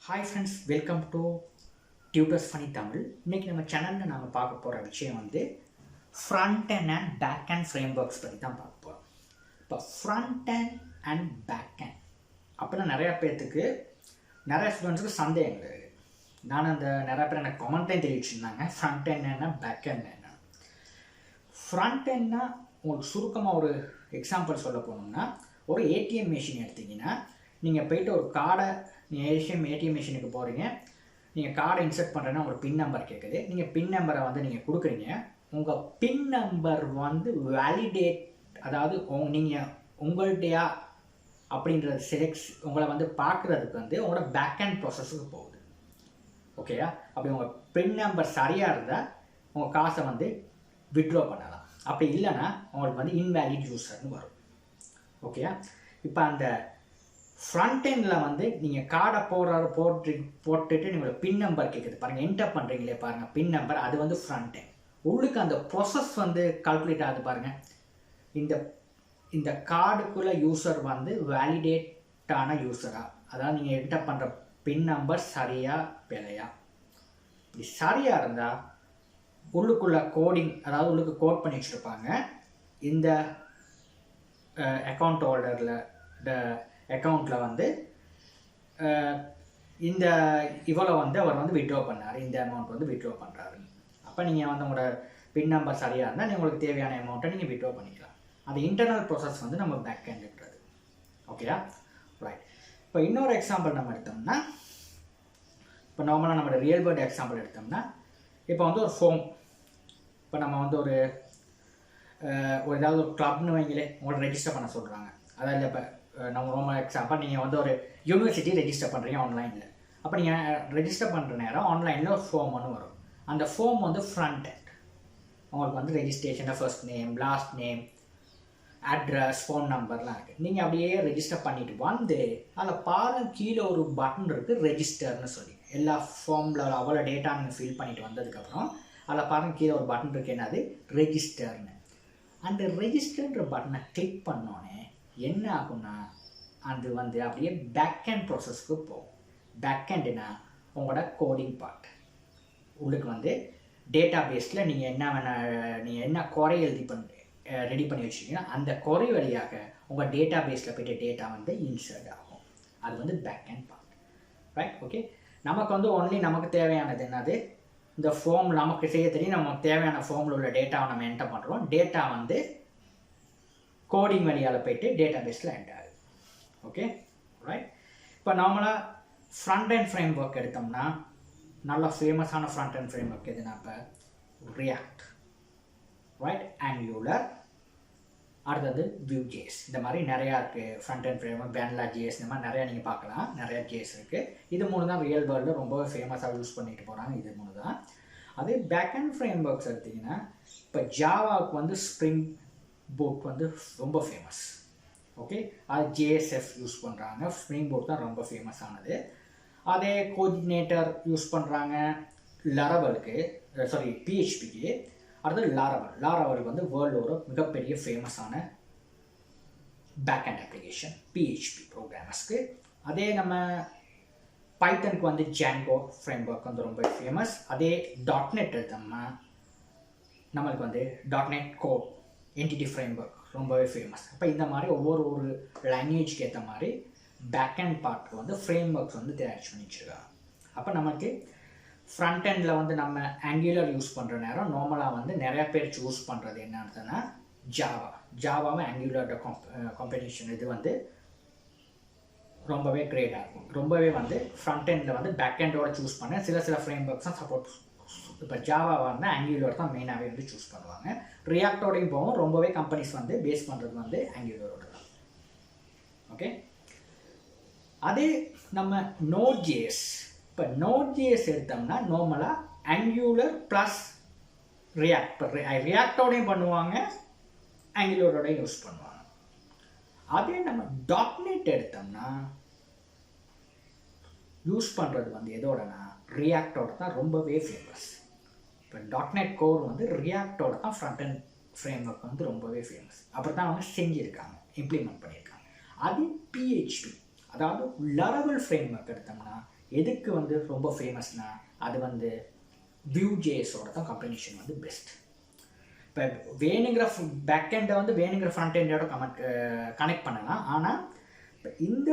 Hi friends, welcome to tutors funny Tamil. இன்றைக்கி நம்ம சேனலில் நாங்கள் பார்க்க போகிற விஷயம் வந்து front and back and frameworks பற்றி தான் பார்க்க போகிறோம். இப்போ ஃப்ரண்ட் அண்ட் பேக் அண்ட் அப்படின்னா நிறையா பேர்த்துக்கு நிறைய ஸ்டூடெண்ட்ஸுக்கு சந்தேகங்கள் இருக்குது. நான் அந்த நிறையா பேர் எனக்கு கமெண்ட்டையும் தெரிவிச்சுருந்தாங்க, ஃப்ரண்ட் அண்ட் என்ன பேக் அண்ட் என்ன. ஃப்ரண்ட் அண்ட்னா உங்களுக்கு சுருக்கமாக ஒரு எக்ஸாம்பிள் சொல்ல போனோம்னா, ஒரு ஏடிஎம் மிஷின் எடுத்திங்கன்னா நீங்கள் போய்ட்டு ஒரு கார்டை நீங்கள் ஏடிஎம் மிஷினுக்கு போகிறீங்க, நீங்கள் கார்டை இன்சர்ட் பண்ணுறேன்னா உங்களுக்கு பின் நம்பர் கேட்குது. நீங்கள் பின் நம்பரை வந்து நீங்கள் கொடுக்குறீங்க. உங்கள் பின் நம்பர் வந்து வேலிடேட், அதாவது நீங்கள் உங்கள்கிட்டயா அப்படின்றது உங்களை வந்து பார்க்குறதுக்கு வந்து உங்களோட பேக் அண்ட் ப்ராசஸுக்கு போகுது. ஓகேயா? அப்படி உங்கள் பின் நம்பர் சரியாக இருந்தால் உங்கள் காசை வந்து வித்ட்ரா பண்ணலாம். அப்படி இல்லைன்னா உங்களுக்கு வந்து இன்வேலிட் யூஸர்னு வரும். ஓகேயா? இப்போ அந்த ஃப்ரண்ட் எண்டில் வந்து நீங்கள் கார்டை போட்டுட்டு நீங்கள் பின் நம்பர் கேட்குது பாருங்கள், என்டர் பண்ணுறீங்களே பாருங்கள் பின் நம்பர், அது வந்து ஃப்ரண்ட் எண்ட். உள்ளுக்கு அந்த ப்ராசஸ் வந்து கால்குலேட் ஆகுது பாருங்கள். இந்த கார்டுக்குள்ளே யூஸர் வந்து வேலிடேட்டான யூஸராக, அதாவது நீங்கள் என்டர் பண்ணுற பின் நம்பர் சரியா பிழையா. இப்படி சரியாக இருந்தால் உள்ளுக்குள்ள கோடிங், அதாவது உள்ளுக்கு கோட் பண்ணி வச்சுருப்பாங்க. இந்த அக்கௌண்ட் ஹோல்டரில் அக்கௌண்ட்டில் வந்து இந்த இவ்வளோ வந்து அவர் வந்து வித்ட்ரா பண்ணார், இந்த அமௌண்ட் வந்து வித்ட்ரா பண்ணுறாரு. அப்போ நீங்கள் வந்து உங்களோட பின் நம்பர் சரியாக இருந்தால் நீங்கள் உங்களுக்கு தேவையான அமௌண்ட்டை நீங்கள் வித்ட்ரா பண்ணிக்கலாம். அது இன்டர்னல் ப்ராசஸ் வந்து நம்ம பேக் எண்டுன்றது. ஓகேயா? ரைட். இப்போ இன்னொரு எக்ஸாம்பிள் நம்ம எடுத்தோம்னா, இப்போ நார்மலாக நம்மளோட ரியல் வேர்ல்டு எக்ஸாம்பிள் எடுத்தோம்னா, இப்போ வந்து ஒரு ஃபோம், இப்போ நம்ம வந்து ஒரு ஏதாவது ஒரு கிளப்னு வைங்களே, உங்களை ரெஜிஸ்டர் பண்ண சொல்கிறாங்க. அதாவது இப்போ நம்ம நார்மல் எக்ஸாம்பிள், நீங்கள் வந்து ஒரு யூனிவர்சிட்டி ரெஜிஸ்டர் பண்ணுறீங்க ஆன்லைனில். அப்போ நீங்கள் ரெஜிஸ்டர் பண்ணுற நேரம் ஆன்லைனில் ஒரு ஃபார்ம் ஒன்று வரும். அந்த ஃபார்ம் வந்து ஃப்ரண்ட் எண்ட். உங்களுக்கு வந்து ரெஜிஸ்ட்ரேஷனில் first name, last name, address, phone நம்பர்லாம் இருக்குது. நீங்கள் அப்படியே ரெஜிஸ்டர் பண்ணிவிட்டு வந்து அதில் பாருங்கள், கீழே ஒரு பட்டன் இருக்குது ரெஜிஸ்டர்னு சொல்லி. எல்லா ஃபார்மில் அவ்வளோ டேட்டா நீங்கள் ஃபில் பண்ணிவிட்டு வந்ததுக்கப்புறம் அதில் பாருங்கள் கீழே ஒரு பட்டன் இருக்குது, என்னது ரெஜிஸ்டர்னு. அந்த ரெஜிஸ்டர்ன்ற பட்டனை கிளிக் பண்ணோன்னே என்ன ஆகும்னா, அது வந்து அப்படியே பேக் அண்ட் ப்ராசஸ்க்கு போகும். பேக் அண்ட்னா உங்களோட கோடிங் பார்ட். உங்களுக்கு வந்து டேட்டா பேஸில் நீங்கள் என்ன குறை ரெடி பண்ணி வச்சுருக்கீங்கன்னா அந்த குறை வழியாக உங்கள் டேட்டா பேஸில் போய்ட்டு டேட்டா வந்து இன்சர்ட் ஆகும். அது வந்து back and part. Right? Okay. நமக்கு வந்து ஒன்லி நமக்கு தேவையானது என்னது, இந்த ஃபார்ம் நமக்கு செய்ய தெரியும். நமக்கு தேவையான ஃபார்மில் உள்ள டேட்டாவை நம்ம என்டர் பண்ணுறோம். டேட்டா வந்து கோடிங் வழியால் போய்ட்டு டேட்டா பேஸில் என்டர் ஆகுது. Okay, right. இப்போ நார்மலாக ஃப்ரண்ட் அண்ட் ஃப்ரேம் ஒர்க் எடுத்தோம்னா, நல்ல ஃபேமஸான ஃப்ரண்ட் அண்ட் ஃப்ரேம் ஒர்க் எதுனா இப்போ ரியாக்ட், ரைட், ஆங்குலர், அடுத்தது வியூ.js. இந்த மாதிரி நிறையா இருக்குது. Front and frame work, vanilla.js, இந்த மாதிரி நிறையா நீங்கள் பார்க்கலாம். நிறையா ஜேஸ் இருக்குது. இது மூணு தான் ரியல் வேர்ல்டில் ரொம்பவே ஃபேமஸாக யூஸ் பண்ணிட்டு போகிறாங்க. இது மூணு தான். அதே பேக் அண்ட் ஃப்ரேம் ஒர்க்ஸ் எடுத்திங்கன்னா, இப்போ ஜாவாவுக்கு வந்து ஸ்ப்ரிங் போட் வந்து ரொம்ப ஃபேமஸ். ஓகே, அது ஜேஎஸ்எஃப் யூஸ் பண்ணுறாங்க. ஸ்ப்ரிங் போட் தான் ரொம்ப ஃபேமஸ் ஆனது. அதே கோஆர்டினேட்டர் யூஸ் பண்ணுறாங்க லரவலுக்கு, சாரி பிஹெச்பிக்கு. அடுத்தது லாரவலுக்கு வந்து வேர்ல்டு ஒரு மிகப்பெரிய ஃபேமஸான பேக் அண்ட் அப்ளிகேஷன் பிஹெச்பி ப்ரோக்ராமர்ஸ்க்கு. அதே நம்ம பைத்தனுக்கு வந்து ஜாங்கோ ஃப்ரேம் ஒர்க் வந்து ரொம்ப ஃபேமஸ். அதே டாட்நெட் எடுத்தோம்னா நம்மளுக்கு வந்து dotnet core entity frame work ரொம்பவே ஃபேமஸ். அப்போ இந்த மாதிரி ஒவ்வொரு லாங்குவேஜ்க்கு ஏற்ற மாதிரி பேக் அண்ட் பார்ட்டுக்கு வந்து ஃப்ரேம் ஒர்க்ஸ் வந்து தயாரிச்சு பண்ணி வச்சுருக்காங்க. அப்போ நமக்கு ஃப்ரண்ட் எண்டில் வந்து நம்ம ஆங்குலர் யூஸ் பண்ணுற நேரம் நார்மலாக வந்து நிறையா பேர் சூஸ் பண்ணுறது என்னன்னா ஜாவாவும் ஆங்குலரோட காம்பினேஷன் இது வந்து ரொம்பவே கிரேட்டாக இருக்கும். ரொம்பவே வந்து ஃப்ரண்ட் எண்டில் வந்து பேக் எண்டோட சூஸ் பண்ண சில ஃப்ரேம் ஒர்க்ஸ் தான் சப்போர்ட். இப்போ ஜாவாவாக இருந்தால் ஆங்குலர் தான் மெயினாகவே வந்து சூஸ் பண்ணுவாங்க. ரியாக்டோடையும் போகும். ரொம்பவே கம்பெனிஸ் வந்து பேஸ் பண்ணுறது வந்து ஆங்குலரோட தான். ஓகே, அதே நம்ம நோட்.js, இப்போ நோட்.js எடுத்தோம்னா நார்மலாக ஆங்குலர் ப்ளஸ் ரியாக்ட். இப்போ ரியாக்டோடையும் பண்ணுவாங்க, ஆங்குலரோடையும் யூஸ் பண்ணுவாங்க. அதே நம்ம டாட்நெட் எடுத்தோம்னா யூஸ் பண்ணுறது வந்து எதோடனா ரியாக்டோட தான் ரொம்பவே ஃபேமஸ். இப்போ டாட்நெட் கோர் வந்து ரியாக்டோட தான் ஃப்ரண்ட் அண்ட் ஃப்ரேம் ஒர்க் வந்து ரொம்பவே ஃபேமஸ். அப்படி தான் அவங்க செஞ்சுருக்காங்க, இம்ப்ளிமெண்ட் பண்ணியிருக்காங்க. அது பிஹெச்பி, அதாவது Laravel ஃப்ரேம்வொர்க் எடுத்தோம்னா எதுக்கு வந்து ரொம்ப ஃபேமஸ்னா அது வந்து Vue.js-ஓட தான் காம்பினேஷன் வந்து பெஸ்ட். இப்போ வேணுங்கிற பேக்கெண்டை வந்து வேணுங்கிற ஃப்ரண்ட் எண்டோட கனெக்ட் பண்ணலாம். ஆனால் இந்த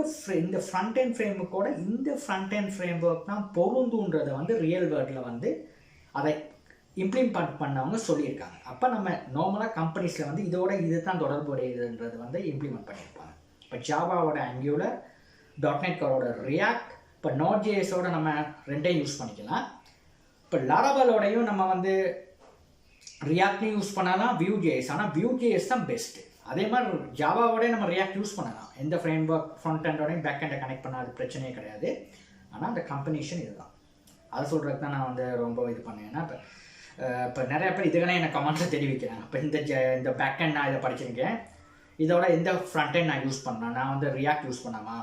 ஃப்ரண்ட் எண்ட் ஃப்ரேம்வொர்க்கோட இந்த ஃப்ரண்ட் எண்ட் ஃப்ரேம்வொர்க் தான் பொருந்துன்றதை வந்து ரியல் வேர்ல்டில் வந்து அதை இம்ப்ளிமெண்ட் பண்ணவங்க சொல்லியிருக்காங்க. அப்போ நம்ம நார்மலாக கம்பெனிஸில் வந்து இதோட இது தான் தொடர்புடையதுன்றது வந்து இம்ப்ளிமெண்ட் பண்ணியிருப்பாங்க. இப்போ ஜாவாவோட ஆங்குலர், .NET Coreோட ரியாக்ட், இப்போ Node.js-ஓட நம்ம ரெண்டையும் யூஸ் பண்ணிக்கலாம். இப்போ Laravelோடையும் நம்ம வந்து ரியாக்ட்லையும் யூஸ் பண்ணலாம், Vue.js. ஆனால் Vue.js தான் பெஸ்ட்டு. அதே மாதிரி ஜாவாவோட நம்ம ரியாக்ட் யூஸ் பண்ணலாம். எந்த ஃப்ரேம்வொர்க் ஃப்ரண்ட் எண்டோடையும் பேக் எண்டை கனெக்ட் பண்ணால் அது பிரச்சனையே கிடையாது. ஆனால் அந்த காம்பினேஷன் இதுதான். அதை சொல்கிறதுக்கு தான் நான் வந்து ரொம்ப இது பண்ணேன். ஏன்னா இப்போ நிறைய பேர் இதுக்கெல்லாம் எனக்கு கமெண்ட்ஸில் தெரிவிக்கிறாங்க. இப்போ இந்த பேக் எண்ட் நான் இதை படிச்சிருக்கேன், இதோட எந்த ஃப்ரண்ட் எண்ட் நான் யூஸ் பண்ணேன், நான் வந்து ரியாக்ட் யூஸ் பண்ணவா,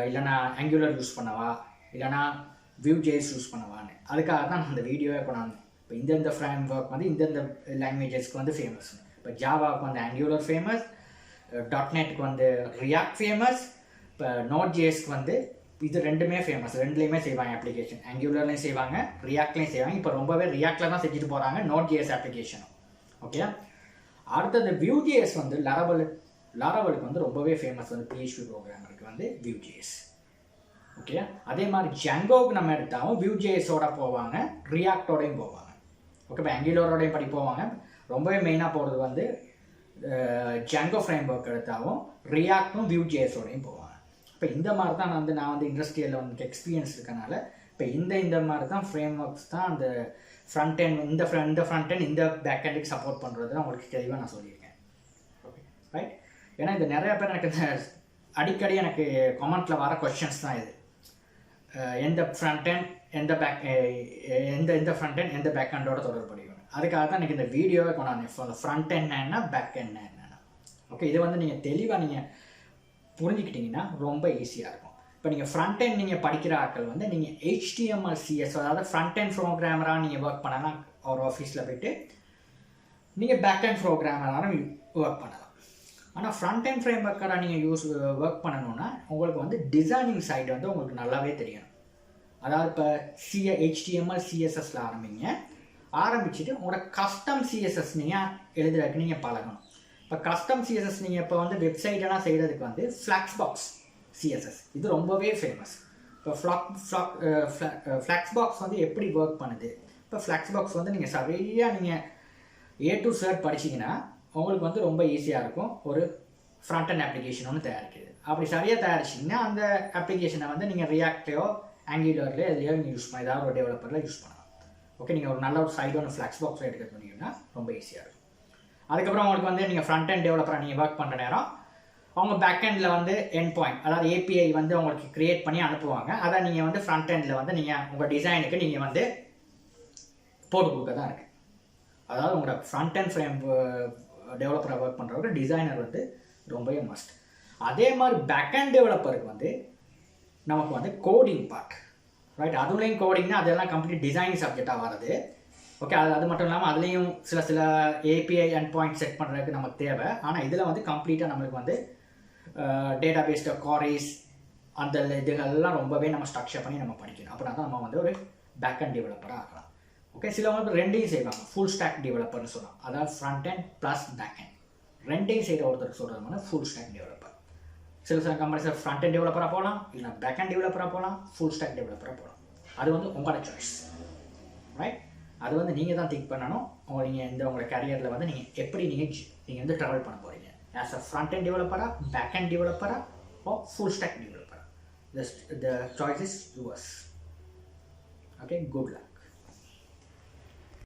இல்லைனா ஆங்குலர் யூஸ் பண்ணவா, இல்லைனா Vue.js யூஸ் பண்ணவான்னு. அதுக்காக தான் நான் இந்த வீடியோவே கொண்டாந்தேன். இப்போ இந்தந்த ஃப்ரேம்வொர்க் வந்து இந்தந்த லாங்குவேஜஸ்க்கு வந்து ஃபேமஸ். இப்போ ஜாவாவுக்கு வந்து ஆங்குலர் ஃபேமஸ், .NETக்கு வந்து ரியாக்ட் ஃபேமஸ், இப்போ Node.js-க்கு வந்து இது ரெண்டுமே ஃபேமஸ். ரெண்டுலேயுமே செய்வாங்க அப்ளிகேஷன். ஆங்குலர்லையும் செய்வாங்க, ரியாக்ட்லையும் செய்வாங்க. இப்போ ரொம்பவே ரியாக்டில் தான் செஞ்சுட்டு போகிறாங்க Node.js அப்ளிகேஷனும். ஓகே, அடுத்தது Vue.js வந்து லாராவலுக்கு வந்து ரொம்பவே ஃபேமஸ். வந்து PHP ப்ரோக்ராமருக்கு வந்து Vue.js. ஓகே, அதே மாதிரி ஜங்கோவுக்கு நம்ம எடுத்தாலும் Vue.js-ஓட போவாங்க, ரியாக்டோடையும் போவாங்க. ஓகே, இப்போ ஆங்குலரோடையும் படி போவாங்க. ரொம்பவே மெயினாக போகிறது வந்து ஜங்கோ ஃப்ரேம்வொர்க் எடுத்தாலும் ரியாக்டும் Vue.js-ஓடையும் போவாங்க. இப்போ இந்த மாதிரி தான் நான் வந்து இண்டஸ்ட்ரியலில் வந்து எக்ஸ்பீரியன்ஸ் இருக்கனால இப்போ இந்த மாதிரி தான் ஃப்ரேம்வொர்க்ஸ் தான் அந்த ஃப்ரண்ட் எண்ட் இந்த ஃப்ரண்ட் எண்ட் இந்த பேக் எண்டுக்கு சப்போர்ட் பண்ணுறது தான் உங்களுக்கு தெளிவாக நான் சொல்லியிருக்கேன். Okay right. ஏன்னா இது நிறையா பேர் எனக்கு அடிக்கடி எனக்கு கமெண்ட்டில் வர கொஸ்டின்ஸ் தான் இது. எந்த ஃப்ரண்ட் எண்ட் எந்த ஃப்ரண்ட் எண்ட் எந்த பேக் எண்டோட தொடர்புடையும். அதுக்காக தான் எனக்கு இந்த வீடியோவை கொண்டாந்து ஃப்ரண்ட் எண்ட் என்ன பேக் எண்ட் என்னென்னா. ஓகே, இது வந்து நீங்கள் தெளிவாக நீங்கள் புரிஞ்சுக்கிட்டிங்கன்னா ரொம்ப ஈஸியாக இருக்கும். இப்போ நீங்கள் ஃப்ரண்ட் எண்ட் நீங்கள் படிக்கிற ஆட்கள் வந்து நீங்கள் HTML CSS அதாவது ஃப்ரண்ட் எண்ட் ப்ரோக்ராமராக நீங்கள் ஒர்க் பண்ணலாம். ஒரு ஆஃபீஸில் போய்ட்டு நீங்கள் பேக் எண்ட் ப்ரோக்ராமராக ஒர்க் பண்ணலாம். ஆனால் ஃப்ரண்ட் எண்ட் ஃப்ரேம்வொர்க்கராக நீங்கள் ஒர்க் பண்ணணுன்னா உங்களுக்கு வந்து டிசைனிங் சைடு வந்து உங்களுக்கு நல்லாவே தெரியணும். அதாவது இப்போ HTML CSSல ஆரம்பிச்சுட்டு உங்களோட கஸ்டம் CSS நீங்கள் எழுதுறதுக்கு நீங்கள் பழகணும். இப்போ கஸ்டம் CSS நீங்கள் இப்போ வந்து வெப்சைட்டெல்லாம் செய்கிறதுக்கு வந்து ஃப்ளாக்ஸ்பாக்ஸ் CSS இது ரொம்பவே ஃபேமஸ். இப்போ ஃப்ளாக்ஸ்பாக்ஸ் வந்து எப்படி ஒர்க் பண்ணுது, இப்போ ஃப்ளாக்ஸ்பாக்ஸ் வந்து நீங்கள் சரியாக A to Z படிச்சிங்கன்னா உங்களுக்கு வந்து ரொம்ப ஈஸியாக இருக்கும். ஒரு ஃப்ரண்ட் அண்ட் அப்ளிகேஷன் ஒன்று தயாரிக்குது. அப்படி சரியாக தயாரிச்சிங்கன்னா அந்த அப்ளிகேஷனை வந்து நீங்கள் ரியாக்ட்லையோ ஆங்குலர்லையோ எதுலையோ நீங்கள் யூஸ் பண்ண ஏதாவது ஒரு டெவலப்பரில் யூஸ் பண்ணலாம். ஓகே, நீங்கள் ஒரு நல்ல ஒரு சைடு ஒன்று ஃப்ளாக்ஸ்பாக்ஸில் எடுக்க சொன்னீங்கன்னா ரொம்ப ஈஸியாக இருக்கும். அதுக்கப்புறம் உங்களுக்கு வந்து நீங்கள் ஃப்ரண்ட் அண்ட் டெவலப்பராக நீங்கள் ஒர்க் பண்ணுற நேரம் அவங்க பேக் எண்டில் வந்து எண்ட் பாயிண்ட் அதாவது API வந்து உங்களுக்கு க்ரியேட் பண்ணி அனுப்புவாங்க. அதை நீங்கள் வந்து ஃப்ரண்ட் எண்டில் வந்து நீங்கள் உங்கள் டிசைனுக்கு நீங்கள் வந்து போட்டு கொடுக்க தான் இருக்குது. அதாவது உங்களோட ஃப்ரண்ட் அண்ட் ஃப்ரேம் டெவலப்பராக ஒர்க் பண்ணுறவங்க டிசைனர் வந்து ரொம்பவே மஸ்ட். அதே மாதிரி பேக் அண்ட் டெவலப்பருக்கு வந்து நமக்கு வந்து கோடிங் பார்ட் ரைட். அதுலேயும் கோடிங்னா அதெல்லாம் கம்ப்ளீட் டிசைனிங் சப்ஜெக்டாக வருது. ஓகே, அது மட்டும் இல்லாமல் அதுலேயும் சில API அண்ட் பாயிண்ட் செட் பண்ணுறதுக்கு நமக்கு தேவை. ஆனால் இதில் வந்து கம்ப்ளீட்டாக நம்மளுக்கு வந்து டேட்டா பேஸ்ட குவாரிஸ் அந்த இதுகள்லாம் ரொம்பவே நம்ம ஸ்ட்ரக்சர் பண்ணி நம்ம படிக்கணும். அப்படின்னா தான் நம்ம வந்து ஒரு பேக் அண்ட் டெவலப்பராக ஆகலாம். ஓகே, சிலவங்க ரெண்டையும் செய்வாங்க, ஃபுல் ஸ்டாக் டெவலப்பர்னு சொல்லலாம். அதாவது front end plus back end ரெண்டையும் செய்கிற ஒருத்தருக்கு சொல்கிறது வந்து ஃபுல் ஸ்டாக் டெவலப்பர். சில கம்பெனிஸில் ஃப்ரண்ட் எண்ட் டெவலப்பராக போகலாம், இல்லை பேக் எண்ட் டெவலப்பராக போகலாம், ஃபுல் ஸ்டாக் டெவலப்பராக போகலாம். அது வந்து உங்களோட சாய்ஸ் ரைட். அது வந்து நீங்கள் தான் திங்க் பண்ணணும். நீங்கள் உங்களோட கரியரில் வந்து நீங்கள் எப்படி நீங்கள் வந்து ட்ராவல் பண்ண போகிறீங்க. ஆஸ் அ ஃப்ரண்ட் எண்ட் டெவலப்பராக, பேக் எண்ட் டெவலப்பராக, or full stack developer. The choice is yours. Okay, good luck.